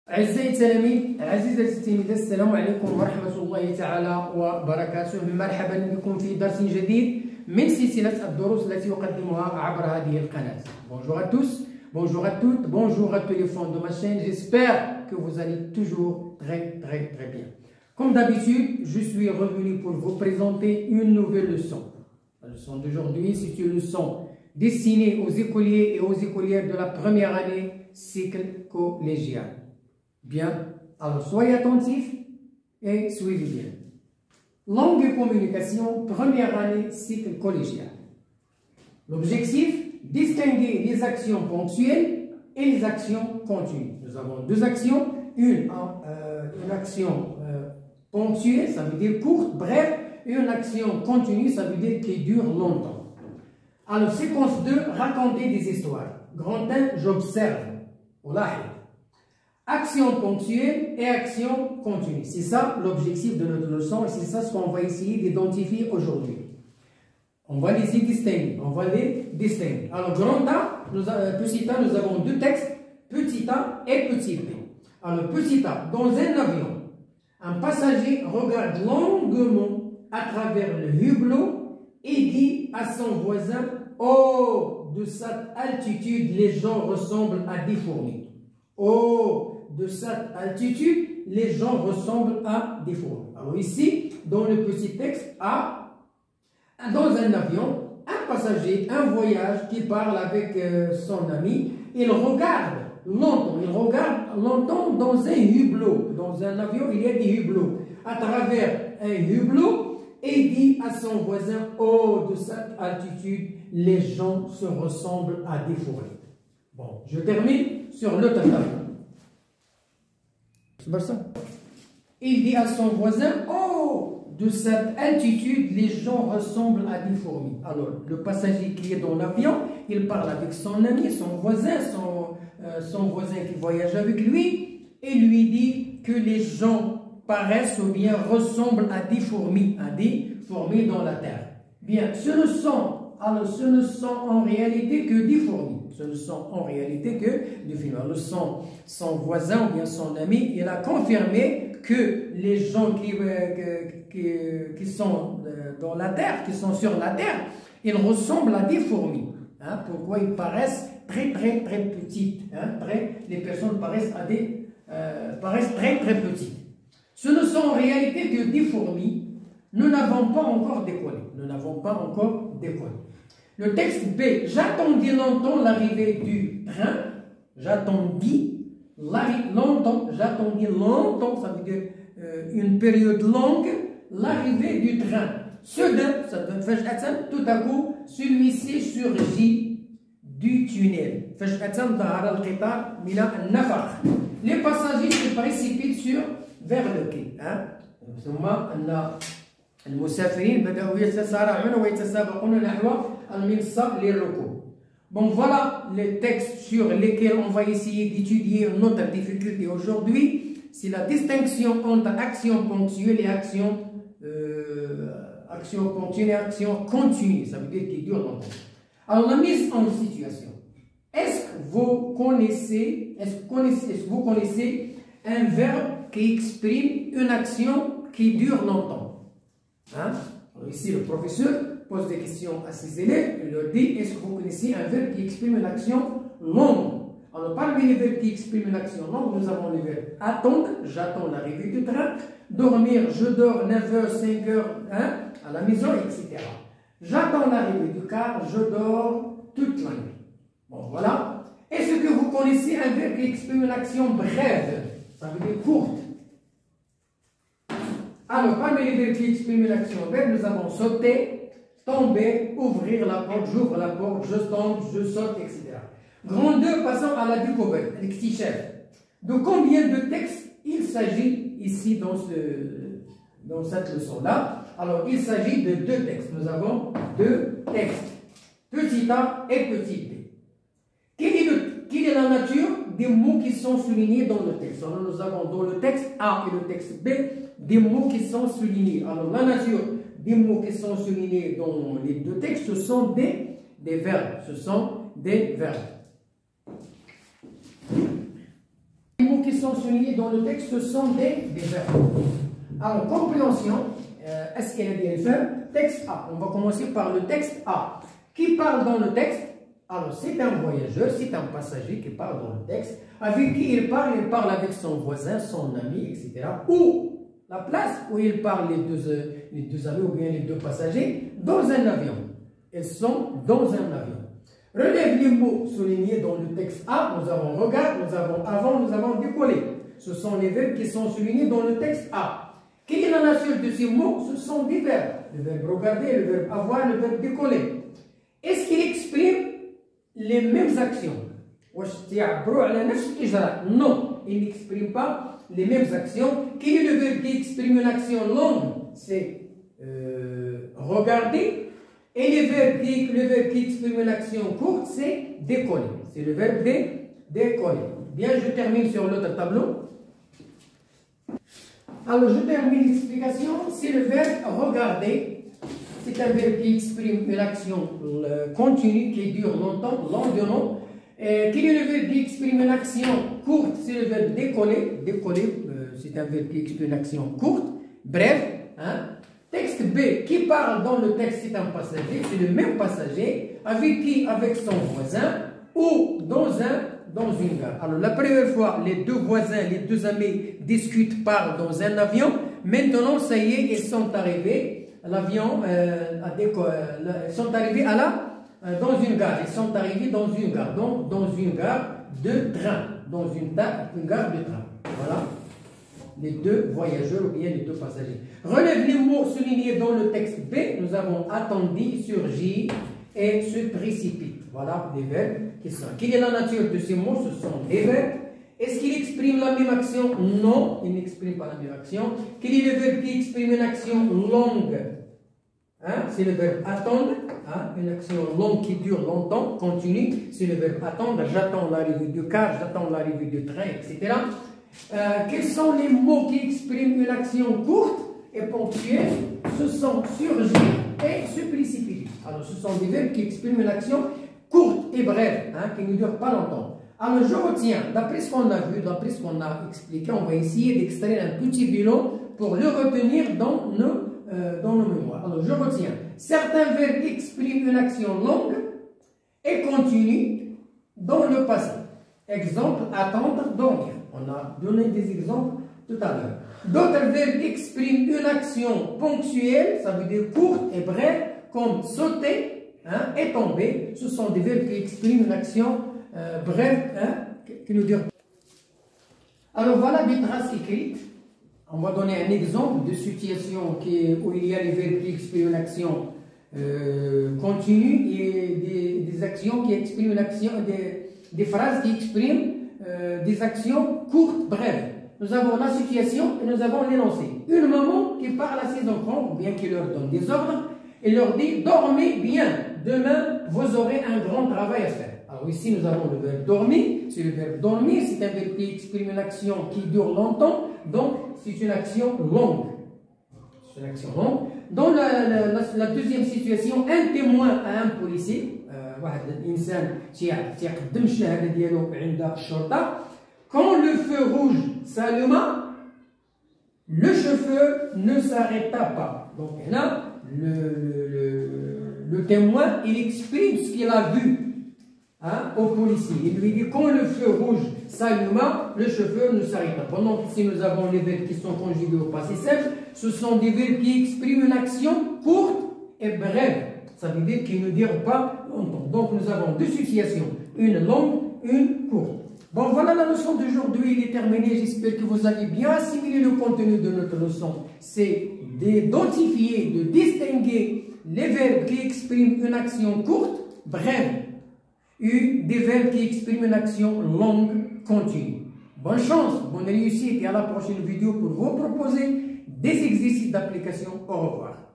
أعزائي التلاميذ، عزيزتي التلاميذ، السلام عليكم ورحمة الله تعالى وبركاته. مرحبا بكم في درس جديد من سلسلة الدروس التي أقدمها عبر هذه القناة. Bonjour à tous, bonjour à toutes, bonjour à tous les fans de ma chaîne. J'espère que vous allez toujours très bien. Comme d'habitude, je suis revenu pour vous présenter une nouvelle leçon. La leçon d'aujourd'hui, c'est une leçon destinée aux écoliers et aux écolières de la première année cycle collégial. Bien, alors soyez attentifs et suivez bien. Langue et communication, première année cycle collégial. L'objectif, distinguer les actions ponctuelles et les actions continues. Nous avons deux actions, une action ponctuelle, ça veut dire courte, brève, et une action continue, ça veut dire qui dure longtemps. Alors, séquence 2, raconter des histoires. Grand 1, j'observe. Action ponctuelle et action continue. C'est ça l'objectif de notre leçon et c'est ça ce qu'on va essayer d'identifier aujourd'hui. On va les distinguer. Alors, grand A, petit A, nous avons deux textes, petit A et petit B. Alors, petit A, dans un avion, un passager regarde longuement à travers le hublot et dit à son voisin: oh, de cette altitude, les gens ressemblent à des fourmis. Oh, de cette altitude, les gens ressemblent à des fourmis. Alors ici, dans le petit texte A, dans un avion, un passager, un voyage qui parle avec son ami, il regarde longtemps dans un hublot. Dans un avion, il y a des hublots. À travers un hublot, et dit à son voisin: oh, de cette altitude, les gens se ressemblent à des fourmis. Bon, je termine sur l'autre avion. Il dit à son voisin: oh, de cette altitude, les gens ressemblent à des fourmis. Alors, le passager qui est dans l'avion, il parle avec son ami, son voisin qui voyage avec lui, et lui dit que les gens paraissent ou bien ressemblent à des fourmis dans la terre. Bien, ce ne sont en réalité que des fourmis. Alors, son voisin ou bien son ami, il a confirmé que les gens qui sont dans la terre, qui sont sur la terre, ils ressemblent à des fourmis. Hein? Pourquoi ils paraissent très petites. Hein? Les personnes paraissent très petites. Ce ne sont en réalité que des fourmis. Nous n'avons pas encore décollé. Le texte B, j'attendis longtemps l'arrivée du train. J'attendis longtemps, ça veut dire une période longue, l'arrivée du train. Soudain, tout à coup, celui-ci surgit du tunnel. Les passagers se précipitent vers le quai. المسافرين بدأوا يتسارعون ويتسابقون نحو المنصة للركوب. Bon, voilà les textes sur lesquels on va essayer d'étudier notre difficulté aujourd'hui. C'est la distinction entre action ponctuelle et action continue. Ça veut dire qui dure longtemps. Alors, la mise en situation. Est-ce que vous connaissez un verbe qui exprime une action qui dure longtemps? Hein? Alors ici, le professeur pose des questions à ses élèves. Il leur dit: est-ce que vous connaissez un verbe qui exprime une action longue? Alors, parmi les verbes qui expriment une action longue, nous avons les verbes attendre, j'attends l'arrivée du train; dormir, je dors 9h, 5h à la maison, etc. J'attends l'arrivée du car, je dors toute la nuit. Bon, voilà. Est-ce que vous connaissez un verbe qui exprime une action brève? Ça veut dire courte. Alors, parmi les verbes qui expriment une action brève, nous avons sauter, tomber, ouvrir la porte, j'ouvre la porte, je tombe, je saute, etc. Grand 2, passons à la découverte, l'extichef. De combien de textes il s'agit ici dans cette leçon-là? Alors, il s'agit de deux textes. Nous avons deux textes, petit a et petit b. Quelle est la nature des mots qui sont soulignés dans le texte? Alors, nous avons dans le texte A et le texte B des mots qui sont soulignés. Alors, la nature des mots qui sont soulignés dans les deux textes, ce sont des verbes. qui sont soulignés dans le texte, ce sont des verbes. Alors, compréhension, est-ce qu'il y a des verbes? Texte A. On va commencer par le texte A. Qui parle dans le texte? Alors, c'est un voyageur, c'est un passager qui parle dans le texte. Avec qui il parle avec son voisin, son ami, etc. Ou la place où il parle les deux amis ou bien les deux passagers, dans un avion. Ils sont dans un avion. Relève les mots soulignés dans le texte A. Nous avons regard, nous avons avant, nous avons décollé. Ce sont les verbes qui sont soulignés dans le texte A. Quelle est la nature de ces mots? Ce sont des verbes. Le verbe regarder, le verbe avoir, le verbe décoller. Est-ce qu'il exprime les mêmes actions? Non, il n'exprime pas les mêmes actions. Quel est le verbe qui exprime une action longue? C'est regarder. Et le verbe qui exprime une action courte, c'est décoller. C'est le verbe décoller. Bien, je termine sur l'autre tableau. Alors, je termine l'explication. C'est le verbe regarder. C'est un verbe qui exprime une action continue qui dure longtemps, longuement. Quel est le verbe qui exprime une action courte? C'est le verbe décoller. Décoller, c'est un verbe qui exprime une action courte, bref. Hein? Texte B, qui parle dans le texte, c'est un passager, c'est le même passager, avec qui? Avec son voisin, ou dans une gare. Alors, la première fois, les deux voisins, les deux amis discutent, parlent dans un avion. Maintenant, ça y est, ils sont arrivés, l'avion sont arrivés dans une gare. Ils sont arrivés dans une gare, donc dans une gare de train, dans une gare de train. Voilà. Les deux voyageurs ou bien les deux passagers. Relève les mots soulignés dans le texte B. Nous avons attendu, surgit et se précipite. Voilà les verbes qui sont. Quelle est la nature de ces mots? Ce sont des verbes. Est-ce qu'il exprime la même action? Non, il n'exprime pas la même action. Quel est le verbe qui exprime une action longue? Hein? C'est le verbe attendre. Hein? Une action longue qui dure longtemps, continue. C'est le verbe attendre. J'attends l'arrivée du car, j'attends l'arrivée du train, etc. Quels sont les mots qui expriment une action courte et ponctuelle? Ce sont surgir et se précipiter. Alors, ce sont des verbes qui expriment une action courte et brève, hein, qui ne dure pas longtemps. Alors, je retiens, d'après ce qu'on a vu, d'après ce qu'on a expliqué, on va essayer d'extraire un petit bilan pour le retenir dans nos mémoires. Alors, je retiens, certains verbes expriment une action longue et continue dans le passé. Exemple, attendre, dormir. On a donné des exemples tout à l'heure. D'autres verbes expriment une action ponctuelle, ça veut dire courte et brève, comme sauter, hein, et tomber. Ce sont des verbes qui expriment une action brève, hein, qui nous dure. Alors voilà des traces écrites. On va donner un exemple de situation où il y a les verbes qui expriment une action continue et des actions qui expriment une action, des phrases qui expriment des actions courtes, brèves. Nous avons la situation et nous avons l'énoncé. Une maman qui parle à ses enfants, ou bien qui leur donne des ordres, et leur dit « Dormez bien, demain vous aurez un grand travail à faire ». Alors ici nous avons le verbe « dormir », c'est le verbe « dormir », c'est un verbe qui exprime une action qui dure longtemps, donc c'est une action longue. C'est une action longue. Dans la deuxième situation, un témoin à un policier, واحد الانسان تيقدم الشهاده ديالو عند الشرطه. Quand le feu rouge s'alluma, le chauffeur ne s'arrêta pas. Donc là, le témoin, il exprime ce qu'il a vu, hein, au policier. Il lui dit quand le feu rouge s'alluma, le chauffeur ne s'arrêta pas. Donc ici nous avons les verbes qui sont conjugués au passé simple. Ce sont des verbes qui expriment une action courte et brève. Ça veut dire qu'ils ne durent pas longtemps. Donc nous avons deux situations, une longue, une courte. Bon, voilà la leçon d'aujourd'hui, il est terminé. J'espère que vous avez bien assimilé le contenu de notre leçon. C'est d'identifier, de distinguer les verbes qui expriment une action courte, brève, et des verbes qui expriment une action longue, continue. Bonne chance, bonne réussite et à la prochaine vidéo pour vous proposer des exercices d'application. Au revoir.